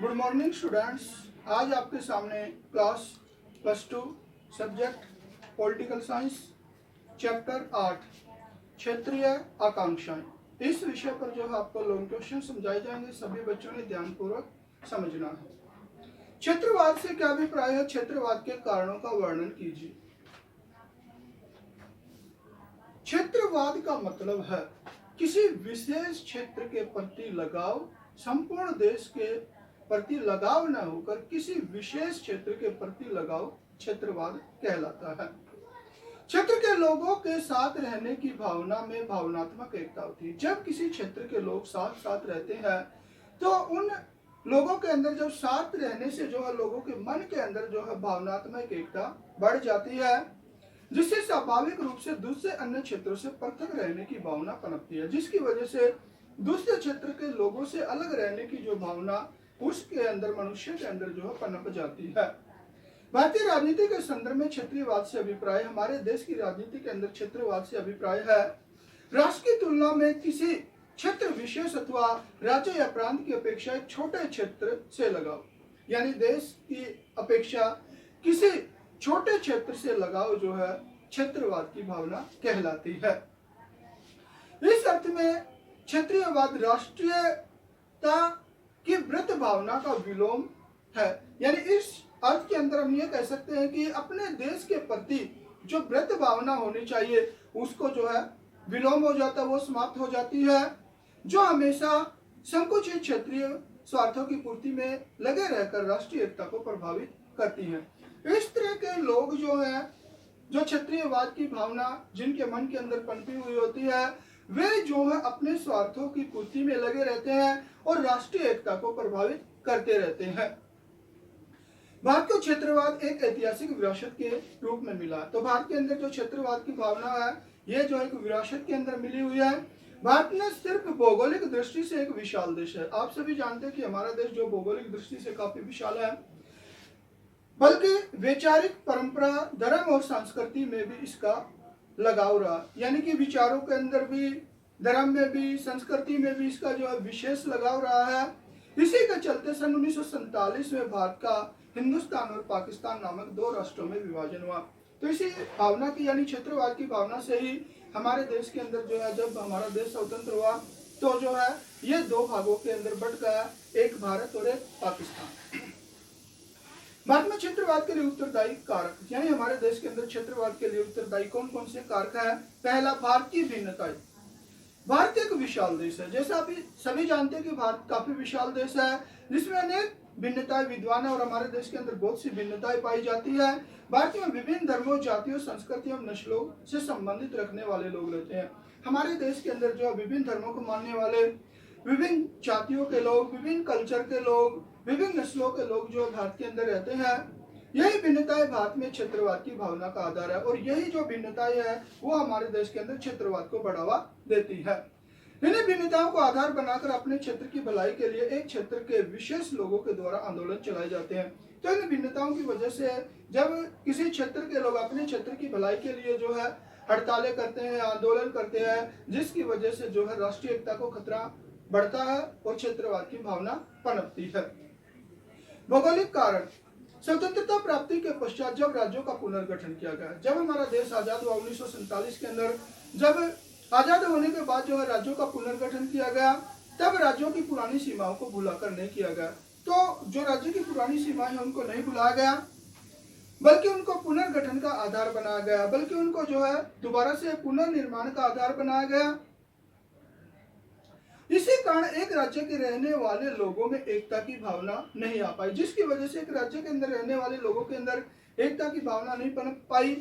Good morning students. आज आपके सामने class +2 subject political science chapter 8 क्षेत्रीय आकांक्षाएं, इस विषय पर जो है आपको लॉन्ग क्वेश्चन समझाए जाएंगे। सभी बच्चों ने ध्यानपूर्वक समझना है। क्षेत्रवाद से क्या अभिप्राय है? क्षेत्रवाद के कारणों का वर्णन कीजिए। क्षेत्रवाद का मतलब है किसी विशेष क्षेत्र के प्रति लगाव, संपूर्ण देश के प्रति लगाव न होकर किसी विशेष क्षेत्र के प्रति लगाव क्षेत्रवाद कहलाता है। क्षेत्र के लोगों के साथ रहने की भावना में भावनात्मक एकता होती है। जब किसी क्षेत्र के लोग साथ साथ रहते हैं तो उन लोगों के अंदर जब साथ रहने से जो है लोगों के मन के अंदर जो है भावनात्मक एकता बढ़ जाती है, जिससे स्वाभाविक रूप से दूसरे अन्य क्षेत्रों से पृथक रहने की भावना पनपती है, जिसकी वजह से दूसरे क्षेत्र के लोगों से अलग रहने की जो भावना उसके अंदर मनुष्य के अंदर जो है पनप जाती है। भारतीय राजनीति के संदर्भ में क्षेत्रीयवाद से अभिप्राय, हमारे देश की राजनीति के अंदर क्षेत्रवाद से अभिप्राय है राष्ट्र की तुलना में किसी क्षेत्र विशेष अथवा राज्य या प्रांत की अपेक्षा एक छोटे क्षेत्र से लगाव, यानी देश की अपेक्षा किसी छोटे क्षेत्र से लगाव जो है क्षेत्रवाद की भावना कहलाती है। इस अर्थ में क्षेत्रीयवाद राष्ट्रीयता की वृत्त भावना का विलोम है, यानी इस अर्थ के अंदर हम ये कह सकते हैं कि अपने देश के प्रति जो वृत्त भावना होनी चाहिए उसको जो है विलोम हो जाता है, वो समाप्त हो जाती है, जो हमेशा संकुचित क्षेत्रीय स्वार्थों की पूर्ति में लगे रहकर राष्ट्रीय एकता को प्रभावित करती है। इस तरह के लोग जो है, जो क्षेत्रीयवाद की भावना जिनके मन के अंदर पनपी हुई होती है, वे जो है अपने स्वार्थों की पूर्ति में लगे रहते हैं और राष्ट्रीय एकता को प्रभावित करते रहते हैं। भारत को क्षेत्रवाद एक ऐतिहासिक विरासत के रूप में मिला। तो भारत के अंदर जो क्षेत्रवाद की भावना है, ये जो एक विरासत के अंदर मिली हुई है। भारत में सिर्फ भौगोलिक दृष्टि से एक विशाल देश है। आप सभी जानते हैं कि हमारा देश जो भौगोलिक दृष्टि से काफी विशाल है, बल्कि वैचारिक परंपरा, धर्म और संस्कृति में भी इसका लगाव रहा, यानी कि विचारों के अंदर भी, धर्म में भी, संस्कृति में भी इसका जो है विशेष लगाव रहा है। इसी के चलते सन 1947 में भारत का हिंदुस्तान और पाकिस्तान नामक दो राष्ट्रों में विभाजन हुआ। तो इसी भावना की, यानी क्षेत्रवाद की भावना से ही हमारे देश के अंदर जो है, जब हमारा देश स्वतंत्र हुआ तो जो है ये दो भागों के अंदर बट गया, एक भारत और एक पाकिस्तान। भारत में क्षेत्रवाद के लिए उत्तरदायी कारक, यानी हमारे देश के अंदर क्षेत्रवाद के लिए उत्तरदायी कौन कौन से कारक है? पहला, भारत की भिन्नताएं। भारत एक विशाल देश है, जैसा आप सभी जानते हैं कि भारत काफी विशाल देश है जिसमें अनेक भिन्नताएं विद्वान है और हमारे देश के अंदर बहुत सी भिन्नताएं पाई जाती है। भारत में विभिन्न धर्मों, जातियों, संस्कृतियों, नस्लों से संबंधित रखने वाले लोग रहते हैं। हमारे देश के अंदर जो विभिन्न धर्मों को मानने वाले, विभिन्न जातियों के लोग, विभिन्न कल्चर के लोग, विभिन्न नस्लों के लोग जो भारत के अंदर रहते हैं, यही भिन्नताएं भारत में क्षेत्रवाद की भावना का आधार है और यही जो भिन्नताएं है वो हमारे देश के अंदर क्षेत्रवाद को बढ़ावा देती है। इन्हीं भिन्नताओं को आधार बनाकर अपने क्षेत्र की भलाई के लिए एक क्षेत्र के विशेष लोगों के द्वारा आंदोलन चलाए जाते हैं। तो इन भिन्नताओं की वजह से जब किसी क्षेत्र के लोग अपने क्षेत्र की भलाई के लिए जो है हड़तालें करते हैं, आंदोलन करते हैं, जिसकी वजह से जो है राष्ट्रीय एकता को खतरा बढ़ता है और क्षेत्रवाद की भावना पनपती है। भौगोलिक कारण, स्वतंत्रता प्राप्ति के पश्चात जब राज्यों का पुनर्गठन किया गया, जब हमारा देश आजाद हुआ 1947 के अंदर, जब आजाद होने के बाद जो है राज्यों का पुनर्गठन किया गया, तब राज्यों की पुरानी सीमाओं को भुलाकर नहीं किया गया। तो जो राज्य की पुरानी सीमाएं हैं उनको नहीं भुलाया गया, बल्कि उनको पुनर्गठन का आधार बनाया गया, बल्कि उनको जो है दोबारा से पुनर्निर्माण का आधार बनाया गया। इसी कारण एक राज्य के रहने वाले लोगों में एकता की भावना नहीं आ पाई, जिसकी वजह से एक राज्य के अंदर रहने वाले लोगों के अंदर एकता की भावना नहीं पनप पाई।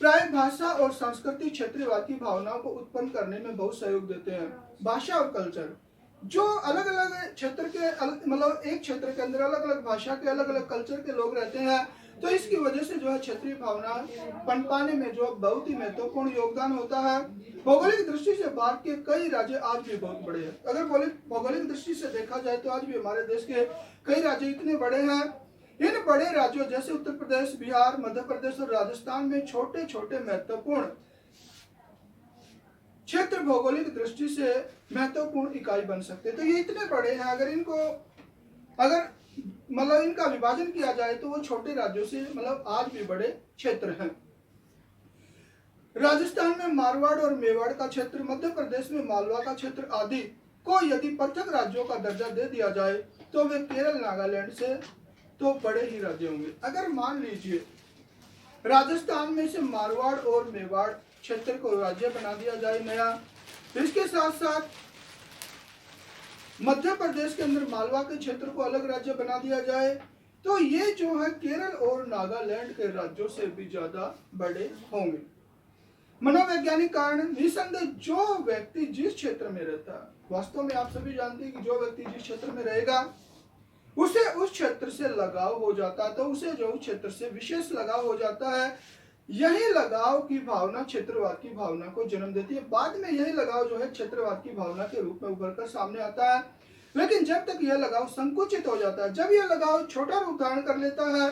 प्राय भाषा और संस्कृति क्षेत्रवाद की भावनाओं को उत्पन्न करने में बहुत सहयोग देते हैं। भाषा और कल्चर, जो अलग अलग क्षेत्र के मतलब एक क्षेत्र के अंदर अलग अलग भाषा के, अलग अलग कल्चर के लोग रहते हैं, तो इसकी वजह से जो है क्षेत्रीय भावना पनपाने में जो बहुत ही महत्वपूर्ण योगदान होता है। भौगोलिक दृष्टि से भारत के कई राज्य आज भी बहुत बड़े हैं। अगर भौगोलिक दृष्टि से देखा जाए तो आज भी हमारे देश के कई राज्य इतने बड़े हैं। इन बड़े राज्यों जैसे उत्तर प्रदेश, बिहार, मध्य प्रदेश और राजस्थान में छोटे छोटे महत्वपूर्ण क्षेत्र भौगोलिक दृष्टि से महत्वपूर्ण इकाई बन सकते हैं। तो ये इतने बड़े हैं, अगर इनको अगर मतलब इनका विभाजन किया जाए तो वो छोटे राज्यों से मतलब आज भी बड़े क्षेत्र हैं। राजस्थान में मारवाड़ और मेवाड़ का क्षेत्र, मध्य प्रदेश में मालवा का क्षेत्र आदि को यदि पृथक राज्यों का दर्जा दे दिया जाए तो वे केरल नागालैंड से तो बड़े ही राज्य होंगे। अगर मान लीजिए राजस्थान में से मारवाड़ और मेवाड़ क्षेत्र को राज्य बना दिया जाए नया, इसके साथ साथ मध्य प्रदेश के अंदर मालवा के क्षेत्र को अलग राज्य बना दिया जाए, तो ये जो है केरल और नागालैंड के राज्यों से भी ज्यादा बड़े होंगे। मनोवैज्ञानिक कारण, निसंदेह जो व्यक्ति जिस क्षेत्र में रहता है, वास्तव में आप सभी जानते हैं कि जो व्यक्ति जिस क्षेत्र में रहेगा उसे उस क्षेत्र से लगाव हो जाता है, तो उसे जो उस क्षेत्र से विशेष लगाव हो जाता है। यही लगाव की भावना क्षेत्रवाद की भावना को जन्म देती है। बाद में यही लगाव जो है क्षेत्रवाद की भावना के रूप में उभर कर सामने आता है, लेकिन जब तक यह लगाव संकुचित हो जाता है, जब यह लगाव छोटा रूप धारण कर लेता है,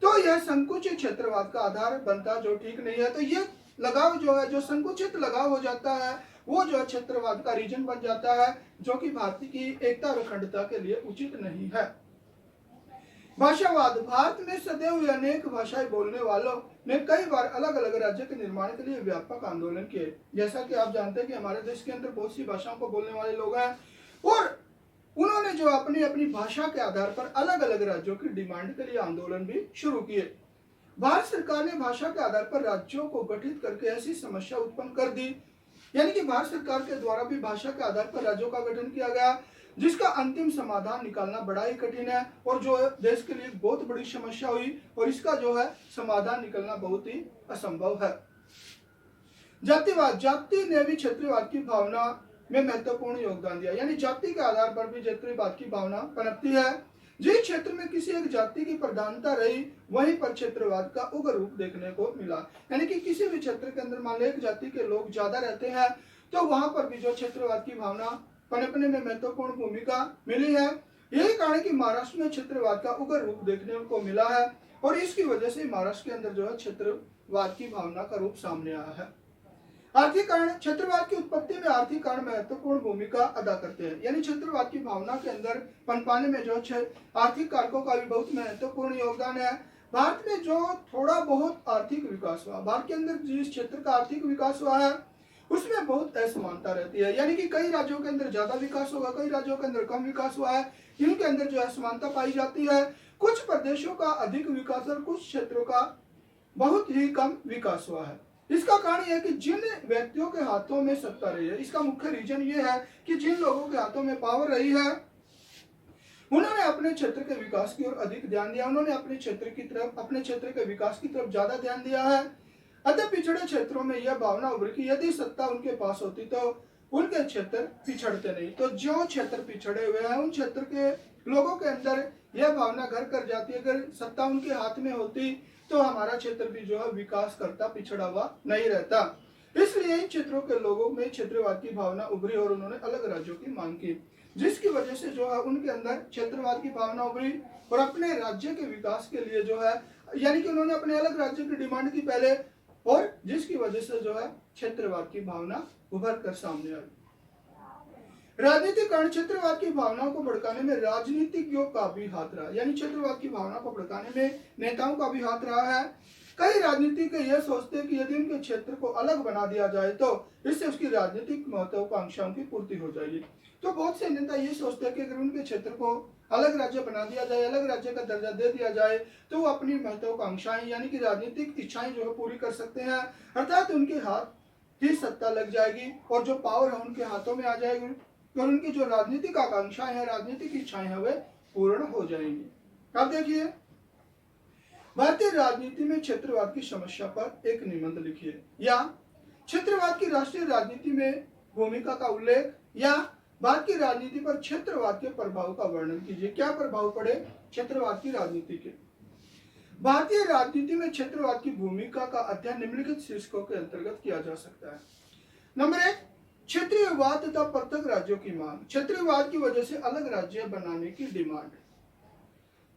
तो यह संकुचित क्षेत्रवाद का आधार बनता, जो ठीक नहीं है। तो ये लगाव जो है, जो संकुचित लगाव हो जाता है, वो जो क्षेत्रवाद का रीजन बन जाता है, जो कि भारत की एकता और अखंडता के लिए उचित नहीं है। भाषावाद, भारत में सदैव अनेक भाषाएं बोलने वालों ने कई बार अलग अलग राज्य के निर्माण के लिए व्यापक आंदोलन किए। जैसा कि आप जानते हैं कि हमारे देश के अंदर बहुत सी भाषाओं को बोलने वाले लोग हैं, और उन्होंने जो अपनी अपनी भाषा के आधार पर अलग अलग राज्यों की डिमांड के लिए आंदोलन भी शुरू किए। भारत सरकार ने भाषा के आधार पर राज्यों को गठित करके ऐसी समस्या उत्पन्न कर दी, यानी कि भारत सरकार के द्वारा भी भाषा के आधार पर राज्यों का गठन किया गया, जिसका अंतिम समाधान निकालना बड़ा ही कठिन है और जो देश के लिए बहुत बड़ी समस्या हुई, और इसका जो है समाधान निकलना बहुत ही असंभव है। जातिवाद, जाति ने भी क्षेत्रवाद की भावना में महत्वपूर्ण योगदान दिया, यानी जाति के आधार पर भी क्षेत्रवाद की भावना पनपती है। जिस क्षेत्र में किसी एक जाति की प्रधानता रही, वहीं पर क्षेत्रवाद का उग्र रूप देखने को मिला। यानी कि किसी भी क्षेत्र के अंदर मान लो एक जाति के लोग ज्यादा रहते हैं, तो वहां पर भी जो क्षेत्रवाद की भावना पनपने में महत्वपूर्ण भूमिका मिली है। यही कारण कि महाराष्ट्र में क्षेत्रवाद का उग्र रूप देखने को मिला है, और इसकी वजह से महाराष्ट्र के अंदर जो है क्षेत्रवाद की भावना का रूप सामने आया है। आर्थिक कारण, क्षेत्रवाद की उत्पत्ति में आर्थिक कारण महत्वपूर्ण भूमिका अदा करते हैं, यानी क्षेत्रवाद की भावना के अंदर पनपाने में जो आर्थिक कारकों का भी बहुत महत्वपूर्ण योगदान है। भारत में जो थोड़ा बहुत आर्थिक विकास हुआ, भारत के अंदर जिस क्षेत्र का आर्थिक विकास हुआ है उसमें बहुत असमानता रहती है, यानी कि कई राज्यों के अंदर ज्यादा विकास होगा, कई राज्यों के अंदर कम विकास हुआ है, इनके अंदर जो असमानता पाई जाती है। कुछ प्रदेशों का अधिक विकास और कुछ क्षेत्रों का बहुत ही कम विकास हुआ है। इसका कारण यह है कि जिन व्यक्तियों के हाथों में सत्ता रही है, इसका मुख्य रीजन ये है कि जिन लोगों के हाथों में पावर रही है, उन्होंने अपने क्षेत्र के विकास की ओर अधिक ध्यान दिया, उन्होंने अपने क्षेत्र की तरफ, अपने क्षेत्र के विकास की तरफ ज्यादा ध्यान दिया है। अतः पिछड़े क्षेत्रों में यह भावना उभरी कि यदि सत्ता उनके पास होती तो उनके क्षेत्र पिछड़ते नहीं। तो जो क्षेत्र पिछड़े हुए हैं, उन क्षेत्र के लोगों के अंदर यह भावना घर कर जाती है, अगर सत्ता उनके हाथ में होती तो हमारा क्षेत्र भी जो है विकास करता, पिछड़ा हुआ नहीं रहता। इसलिए इन क्षेत्रों के लोगों में क्षेत्रवाद की भावना उभरी और उन्होंने अलग राज्यों की मांग की, जिसकी वजह से जो है उनके अंदर क्षेत्रवाद की भावना उभरी और अपने राज्य के विकास के लिए जो है, यानी कि उन्होंने अपने अलग राज्य की डिमांड की पहले, और जिसकी वजह से जो है क्षेत्रवाद की भावना उभर कर सामने आई। राजनीतिक कारण, क्षेत्रवाद की भावनाओं को भड़काने में राजनीतिज्ञों का भी हाथ रहा, यानी क्षेत्रवाद की भावना को भड़काने में नेताओं का भी हाथ रहा है। कई राजनीतिक यह सोचते हैं कि यदि उनके क्षेत्र को अलग बना दिया जाए तो इससे उसकी राजनीतिक महत्वाकांक्षाओं की पूर्ति हो जाएगी। तो बहुत से नेता ये सोचते हैं कि अगर उनके क्षेत्र को अलग राज्य बना दिया जाए, अलग राज्य का दर्जा दे दिया जाए, तो वो अपनी महत्वाकांक्षाएं यानी कि राजनीतिक इच्छाएं जो है पूरी कर सकते हैं, अर्थात उनके हाथ ही सत्ता लग जाएगी और जो पावर है उनके हाथों में आ जाएगी और उनकी जो राजनीतिक आकांक्षाएं हैं, राजनीतिक इच्छाएं हैं, वे पूर्ण हो जाएंगी। अब देखिए, भारतीय राजनीति में क्षेत्रवाद की समस्या पर एक निबंध लिखिए, या क्षेत्रवाद की राष्ट्रीय राजनीति में भूमिका का उल्लेख, या भारत की राजनीति पर क्षेत्रवाद के प्रभाव का वर्णन कीजिए। क्या प्रभाव पड़े क्षेत्रवाद की राजनीति के? भारतीय राजनीति में क्षेत्रवाद की भूमिका का अध्ययन निम्नलिखित शीर्षकों के अंतर्गत किया जा सकता है। नंबर 1, क्षेत्रीयवाद तथा पृथक राज्यों की मांग। क्षेत्रीयवाद की वजह से अलग राज्य बनाने की डिमांड।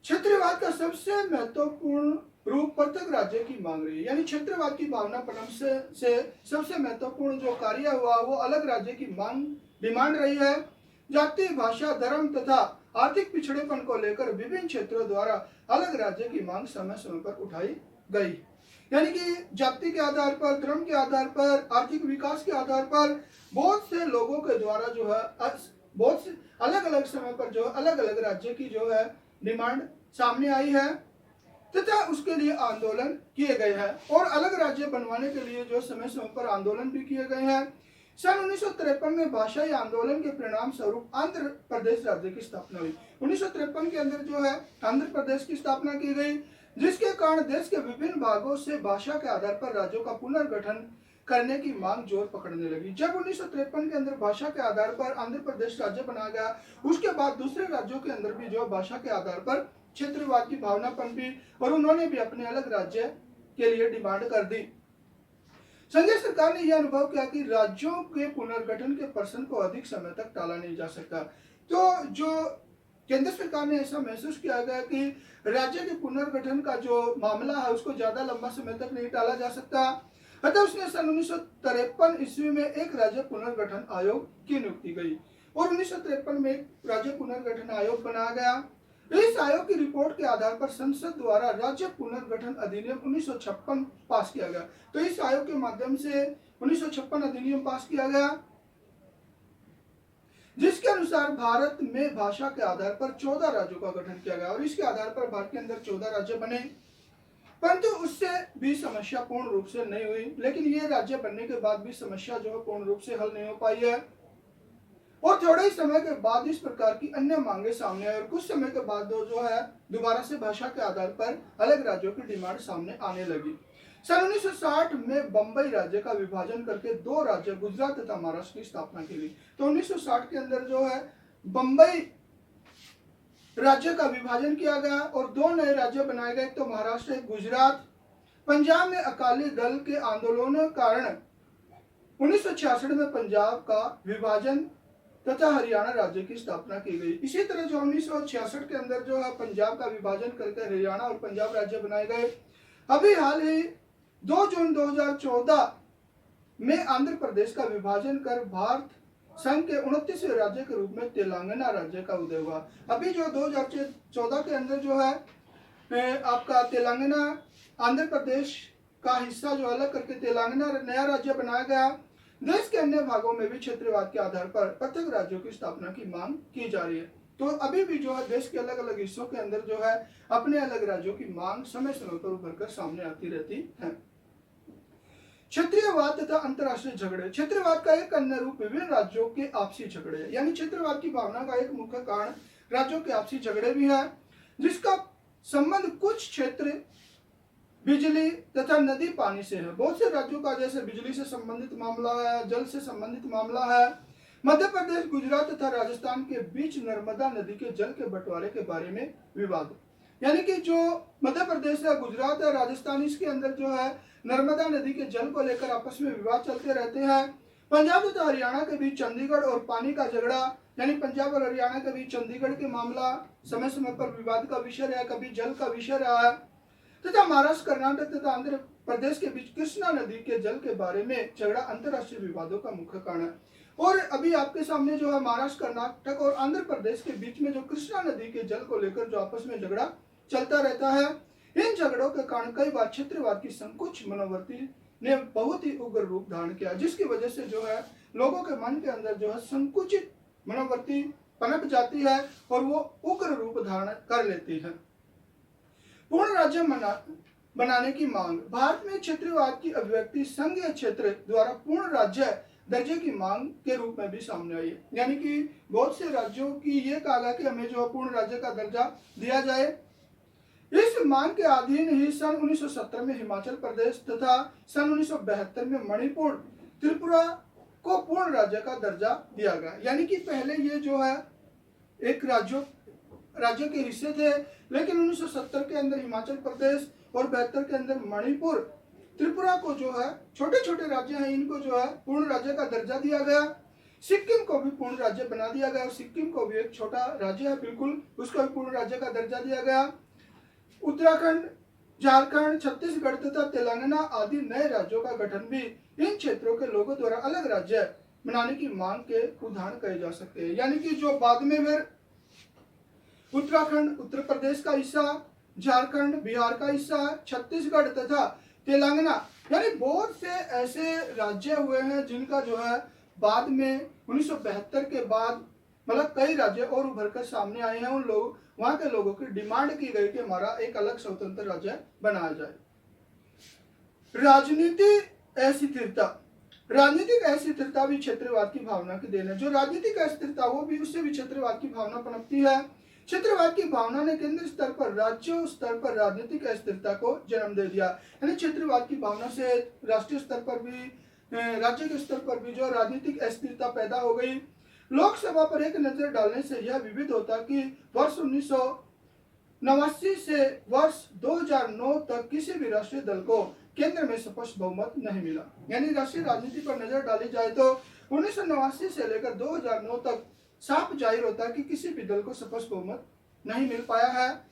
क्षेत्रीयवाद का सबसे महत्वपूर्ण रूप पृथक राज्य की मांग रही है, यानी क्षेत्रवाद की भावना पनप से सबसे महत्वपूर्ण जो कार्य हुआ वो अलग राज्य की मांग डिमांड रही है। जाति, भाषा, धर्म तथा आर्थिक पिछड़ेपन को लेकर विभिन्न क्षेत्रों द्वारा अलग राज्य की मांग समय समय पर उठाई गई। यानी कि जाति के आधार पर, धर्म के आधार पर, आर्थिक विकास के आधार पर बहुत से लोगों के द्वारा जो है बहुत से अलग अलग समय पर जो अलग अलग राज्य की जो है डिमांड सामने आई है तथा उसके लिए आंदोलन किए गए हैं और अलग राज्य बनवाने के लिए जो समय समय पर आंदोलन भी किए गए हैं। सन 1953 में भाषाई आंदोलन के परिणाम स्वरूप आंध्र प्रदेश राज्य की स्थापना हुई। 1953 के अंदर जो है आंध्र प्रदेश की स्थापना की गई, जिसके कारण देश के विभिन्न भागों से भाषा के आधार पर राज्यों का पुनर्गठन करने की मांग जोर पकड़ने लगी। जब 1953 के अंदर भाषा के आधार पर आंध्र प्रदेश राज्य बना गया, उसके बाद दूसरे राज्यों के अंदर भी जो भाषा के आधार पर क्षेत्रवाद की भावना पनपी और उन्होंने भी अपने अलग राज्य के लिए डिमांड कर दी। संघीय सरकार ने यह अनुभव किया कि राज्यों के पुनर्गठन के प्रश्न को अधिक समय तक टाला नहीं जा सकता। तो जो केंद्र सरकार ने ऐसा महसूस किया गया कि राज्य के पुनर्गठन का जो मामला है उसको ज्यादा लंबा समय तक नहीं टाला जा सकता, अतः उसने सन 1953 ईस्वी में एक राज्य पुनर्गठन आयोग की नियुक्ति गई और 1953 में एक राज्य पुनर्गठन आयोग बनाया गया। इस आयोग की रिपोर्ट के आधार पर संसद द्वारा राज्य पुनर्गठन अधिनियम 1956 पास किया गया। तो इस आयोग के माध्यम से 1956 अधिनियम पास किया गया, जिसके अनुसार भारत में भाषा के आधार पर 14 राज्यों का गठन किया गया और इसके आधार पर भारत के अंदर 14 राज्य बने। परंतु उससे भी समस्या पूर्ण रूप से नहीं हुई, लेकिन ये राज्य बनने के बाद भी समस्या जो है पूर्ण रूप से हल नहीं हो पाई है और थोड़े ही समय के बाद इस प्रकार की अन्य मांगे सामने आई और कुछ समय के बाद जो है दोबारा से भाषा के आधार पर अलग राज्यों की डिमांड सामने आने लगी। सन 1960 में बंबई राज्य का विभाजन करके दो राज्य गुजरात तथा महाराष्ट्र की स्थापना की गई। तो 1960 के अंदर जो है बंबई राज्य का विभाजन किया गया और दो नए राज्य बनाए गए, तो महाराष्ट्र एक गुजरात। पंजाब में अकाली दल के आंदोलनों के कारण 1966 में पंजाब का विभाजन तथा हरियाणा राज्य की स्थापना की गई। इसी तरह जो 1966 के अंदर जो है पंजाब का विभाजन करके हरियाणा और पंजाब राज्य बनाए गए। अभी हाल ही 2 जून 2014 में आंध्र प्रदेश का विभाजन कर भारत संघ के 29वें राज्य के रूप में तेलंगाना राज्य का उदय हुआ। अभी जो 2014 के अंदर जो है आपका तेलंगाना आंध्र प्रदेश का हिस्सा जो अलग करके तेलंगाना नया राज्य बनाया गया। देश के अन्य भागों में भी क्षेत्रवाद के आधार पर पृथक राज्यों की स्थापना की मांग की जा रही है। तो अभी भी जो है देश के अलग अलग हिस्सों के अंदर जो है अपने अलग राज्यों की मांग समय समय पर उभर कर सामने आती रहती है। क्षेत्रीयवाद तथा अंतर्राष्ट्रीय झगड़े। क्षेत्रवाद का एक अन्य रूप विभिन्न राज्यों के आपसी झगड़े है, यानी क्षेत्रवाद की भावना का एक मुख्य कारण राज्यों के आपसी झगड़े भी है, जिसका संबंध कुछ क्षेत्र बिजली तथा नदी पानी से है। बहुत से राज्यों का जैसे बिजली से संबंधित मामला है, जल से संबंधित मामला है। मध्य प्रदेश, गुजरात तथा राजस्थान के बीच नर्मदा नदी के जल के बंटवारे के बारे में विवाद, यानी कि जो मध्य प्रदेश है, गुजरात है, राजस्थान, इसके अंदर जो है नर्मदा नदी के जल को लेकर आपस में विवाद चलते रहते हैं। पंजाब तथा हरियाणा के बीच चंडीगढ़ और पानी का झगड़ा, यानी पंजाब और हरियाणा के बीच चंडीगढ़ के मामला समय समय पर विवाद का विषय रहा, कभी जल का विषय रहा है। तथा महाराष्ट्र, कर्नाटक तथा आंध्र प्रदेश के बीच कृष्णा नदी के जल के बारे में झगड़ा अंतर्राष्ट्रीय विवादों का मुख्य कारण है। और अभी आपके सामने जो है महाराष्ट्र, कर्नाटक और आंध्र प्रदेश के बीच में जो कृष्णा नदी के जल को लेकर जो आपस में झगड़ा चलता रहता है, इन झगड़ों के कारण कई बार क्षेत्रवाद की संकुच मनोवृत्ति ने बहुत ही उग्र रूप धारण किया, जिसकी वजह से जो है लोगों के मन के अंदर जो है संकुचित मनोवृत्ति पनप जाती है और वो उग्र रूप धारण कर लेती है। पूर्ण राज्य बनाने की मांग। भारत में क्षेत्रवाद की अभिव्यक्ति संघीय क्षेत्र द्वारा पूर्ण राज्य दर्जे की मांग के रूप में भी सामने आई है, यानी कि बहुत से राज्यों की ये कहा गया कि हमें जो पूर्ण राज्य का दर्जा दिया जाए। इस मांग के अधीन ही सन 1970 में हिमाचल प्रदेश तथा सन 1972 में मणिपुर, त्रिपुरा को पूर्ण राज्य का दर्जा दिया गया। यानी कि पहले ये जो है एक राज्यों के हिस्से थे, लेकिन 1970 के अंदर हिमाचल प्रदेश और 72 के अंदर मणिपुर, त्रिपुरा को जो है छोटे छोटे राज्य हैं, इनको जो है पूर्ण राज्य का दर्जा दिया गया। सिक्किम को भी पूर्ण राज्य बना दिया गया और सिक्किम को भी एक छोटा राज्य है बिल्कुल, उसको भी पूर्ण राज्य का दर्जा दिया गया। उत्तराखंड, झारखंड, छत्तीसगढ़ तथा तेलंगाना आदि नए राज्यों का गठन भी इन क्षेत्रों के लोगों द्वारा अलग राज्य बनाने की मांग के उदाहरण कहे जा सकते हैं। यानी कि जो बाद में फिर उत्तराखंड, उत्तर प्रदेश का हिस्सा, झारखंड, बिहार का हिस्सा, छत्तीसगढ़ तथा तेलंगाना, यानी बहुत से ऐसे राज्य हुए हैं जिनका जो है बाद में 1972 के बाद मतलब कई राज्य और उभर कर सामने आए हैं। उन लोग वहां के लोगों की डिमांड की गई कि हमारा एक अलग स्वतंत्र राज्य बनाया जाए। राजनीति अस्थिरता, राजनीतिक अस्थिरता भी क्षेत्रवाद की भावना की देन है। जो राजनीतिक अस्थिरता वो भी उससे भी क्षेत्रवाद की भावना पनपती है। क्षेत्रवाद की भावना ने केंद्र स्तर पर, राज्यों स्तर पर राजनीतिक अस्थिरता को जन्म दे दिया। यानी क्षेत्रवाद की भावना से राष्ट्रीय स्तर पर भी, राज्य के स्तर पर भी जो राजनीतिक अस्थिरता पैदा हो गई। लोकसभा पर एक नजर डालने से यह विविध होता कि वर्ष 1989 से वर्ष 2009 तक किसी भी राष्ट्रीय दल को केंद्र में स्पष्ट बहुमत नहीं मिला। यानी राष्ट्रीय राजनीति पर नजर डाली जाए तो 1989 से लेकर 2009 तक साफ जाहिर होता है कि किसी भी दल को स्पष्ट बहुमत नहीं मिल पाया है।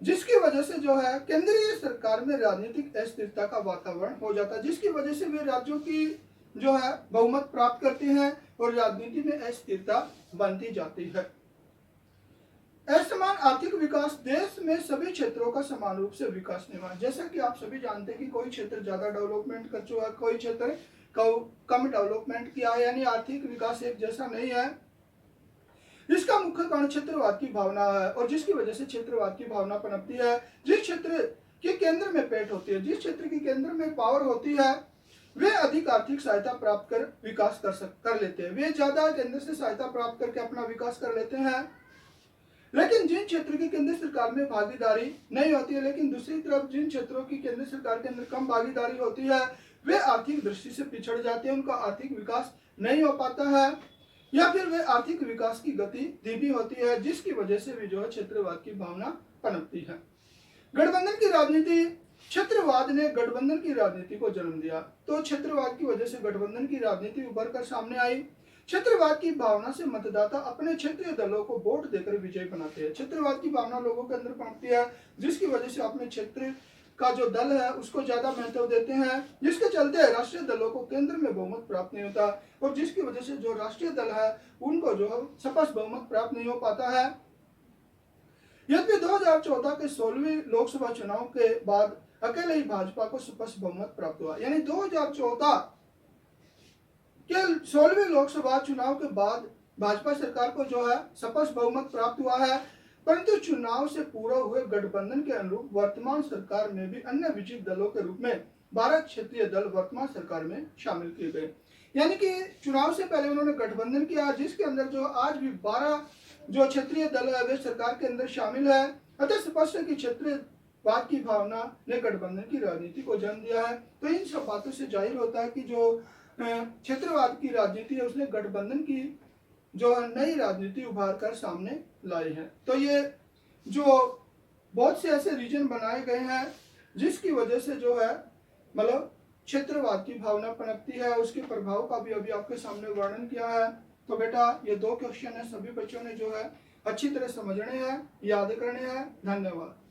जिसकी वजह से जो है केंद्रीय सरकार में राजनीतिक अस्थिरता का वातावरण हो जाता है, जिसकी वजह से वे राज्यों की जो है बहुमत प्राप्त करते हैं और राजनीति में अस्थिरता बनती जाती है। असमान आर्थिक विकास, देश में सभी क्षेत्रों का समान रूप से विकास नहीं हुआ। जैसा कि आप सभी जानते हैं कि कोई क्षेत्र ज्यादा डेवलपमेंट कर चुका है, कोई क्षेत्र कम डेवलपमेंट किया है, यानी आर्थिक विकास एक जैसा नहीं है। इसका मुख्य कारण क्षेत्रवाद की भावना है और जिसकी वजह से क्षेत्रवाद की भावना पनपती है। जिस क्षेत्र के केंद्र में पेट होती है, जिस क्षेत्र के केंद्र में पावर होती है, वे अधिक आर्थिक सहायता प्राप्त कर विकास कर लेते हैं। वे ज्यादा केंद्र से सहायता प्राप्त करके अपना विकास कर लेते हैं। लेकिन जिन क्षेत्र की केंद्र सरकार में भागीदारी नहीं होती है, लेकिन दूसरी तरफ जिन क्षेत्रों की केंद्र सरकार के अंदर कम भागीदारी होती है, वे आर्थिक दृष्टि से पिछड़ जाते हैं, उनका आर्थिक विकास नहीं हो पाता है या फिर वे आर्थिक विकास की गति धीमी होती है, जिसकी वजह से भी जो है क्षेत्रवाद की भावना पनपती है। गठबंधन की राजनीति, क्षेत्रवाद ने गठबंधन की राजनीति को जन्म दिया। तो क्षेत्रवाद की वजह से गठबंधन की राजनीति उभर कर सामने आई। क्षेत्रवाद की भावना से मतदाता अपने क्षेत्रीय दलों को वोट देकर विजयी बनाते हैं। क्षेत्रवाद की भावना लोगों के अंदर पनपती है, जिसकी वजह से अपने क्षेत्र का जो दल है उसको ज्यादा महत्व देते हैं, जिसके चलते राष्ट्रीय दलों को केंद्र में बहुमत प्राप्त नहीं होता और जिसकी वजह से जो राष्ट्रीय दल है उनको जो है स्पष्ट बहुमत प्राप्त नहीं हो पाता है। यद्यपि 2014 के 16वें लोकसभा चुनाव के बाद अकेले ही भाजपा को स्पष्ट बहुमत प्राप्त हुआ। यानी 2014 के 16वें लोकसभा चुनाव के बाद भाजपा सरकार को जो है स्पष्ट बहुमत प्राप्त हुआ है, परंतु चुनाव से पूर्व हुए गठबंधन के अनुरूप वर्तमान सरकार में भी अन्य विचित दलों के रूप में 12 क्षेत्रीय दल वर्तमान सरकार में शामिल किए गए। यानी कि चुनाव से पहले उन्होंने गठबंधन किया, जिसके अंदर जो आज भी 12 जो क्षेत्रीय दल है वे सरकार के अंदर शामिल है। अतः स्पष्ट है कि क्षेत्रवाद की भावना ने गठबंधन की राजनीति को जन्म दिया है। तो इन सब बातों से जाहिर होता है कि जो क्षेत्रवाद की राजनीति है उसने गठबंधन की जो नई राजनीति उभार कर सामने लाई है। तो ये जो बहुत से ऐसे रीजन बनाए गए हैं जिसकी वजह से जो है मतलब क्षेत्रवाद की भावना पनपती है, उसके प्रभाव का भी अभी आपके सामने वर्णन किया है। तो बेटा ये 2 क्वेश्चन है, सभी बच्चों ने जो है अच्छी तरह समझने हैं, याद करने हैं। धन्यवाद।